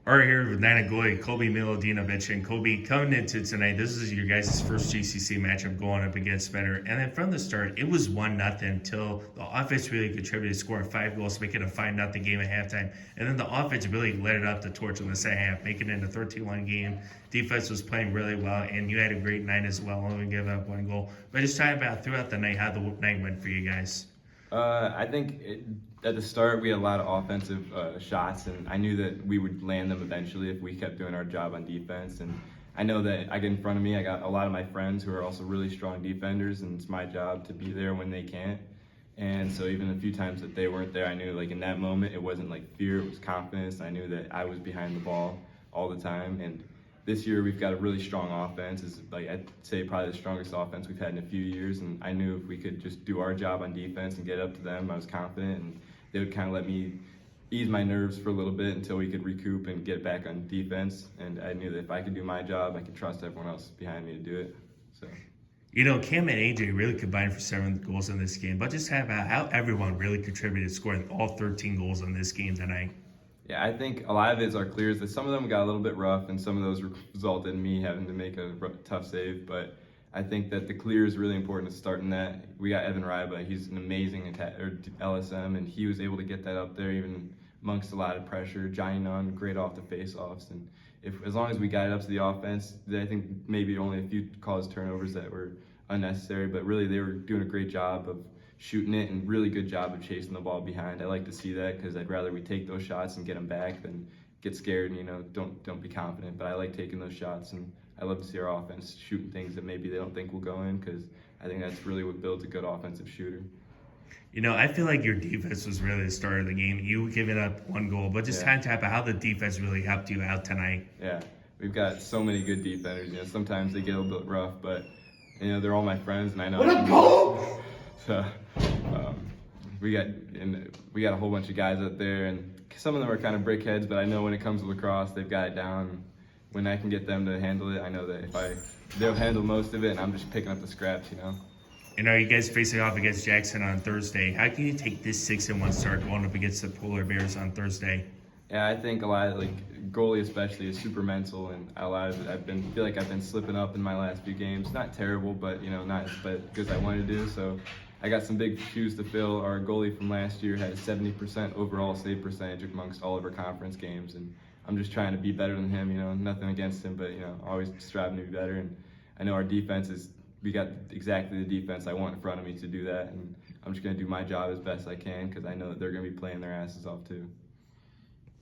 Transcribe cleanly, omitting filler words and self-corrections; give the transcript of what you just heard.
Are here with Medina Goalie, Coby Miladinovic, and Coby coming into tonight. This is your guys' first GCC matchup going up against Medina. And then from the start, it was 1-0 until the offense really contributed, scoring 5 goals, making a 5-0 game at halftime. And then the offense really lit it up the torch in the second half, making it a 13-1 game. Defense was playing really well, and you had a great night as well, only giving up 1 goal. But just talk about throughout the night how the night went for you guys. I think at the start we had a lot of offensive shots, and I knew that we would land them eventually if we kept doing our job on defense. And I know that I get in front of me, I got a lot of my friends who are also really strong defenders, and it's my job to be there when they can't. And so even a few times that they weren't there, I knew like in that moment it wasn't like fear, it was confidence. I knew that I was behind the ball all the time. And this year we've got a really strong offense. It's like I'd say probably the strongest offense we've had in a few years. And I knew if we could just do our job on defense and get up to them, I was confident, and they would kind of let me ease my nerves for a little bit until we could recoup and get back on defense. And I knew that if I could do my job, I could trust everyone else behind me to do it. So. You know, Cam and AJ really combined for 7 goals in this game, but just about how everyone really contributed, scoring all 13 goals in this game tonight. Yeah, I think a lot of it is our clears. That some of them got a little bit rough, and some of those resulted in me having to make a tough save. But I think that the clear is really important to start in that. We got Evan Ryba. He's an amazing LSM, and he was able to get that up there even amongst a lot of pressure. Johnny Nunn, great off the face-offs. And as long as we got it up to the offense, I think maybe only a few caused turnovers that were unnecessary. But really, they were doing a great job of shooting it, and really good job of chasing the ball behind. I like to see that because I'd rather we take those shots and get them back than get scared and don't be confident. But I like taking those shots, and I love to see our offense shooting things that maybe they don't think will go in, because I think that's really what builds a good offensive shooter. You know, I feel like your defense was really the start of the game. You giving up 1 goal, but just kind of talk about how the defense really helped you out tonight. Yeah, we've got so many good defenders. Sometimes they get a little bit rough, but they're all my friends, and I know. What a goal! So we got a whole bunch of guys out there, and some of them are kind of brickheads, but I know when it comes to lacrosse, they've got it down. When I can get them to handle it, I know that they'll handle most of it, and I'm just picking up the scraps. And are you guys facing off against Jackson on Thursday? How can you take this 6-1 start going up against the Polar Bears on Thursday? Yeah, I think a lot of goalie especially is super mental, and a lot of it feel like I've been slipping up in my last few games. Not terrible, but not as good as I wanted to do. So I got some big shoes to fill. Our goalie from last year had a 70% overall save percentage amongst all of our conference games, and I'm just trying to be better than him. Nothing against him, but always striving to be better. And I know our defense we got exactly the defense I want in front of me to do that, and I'm just going to do my job as best I can, because I know that they're going to be playing their asses off too.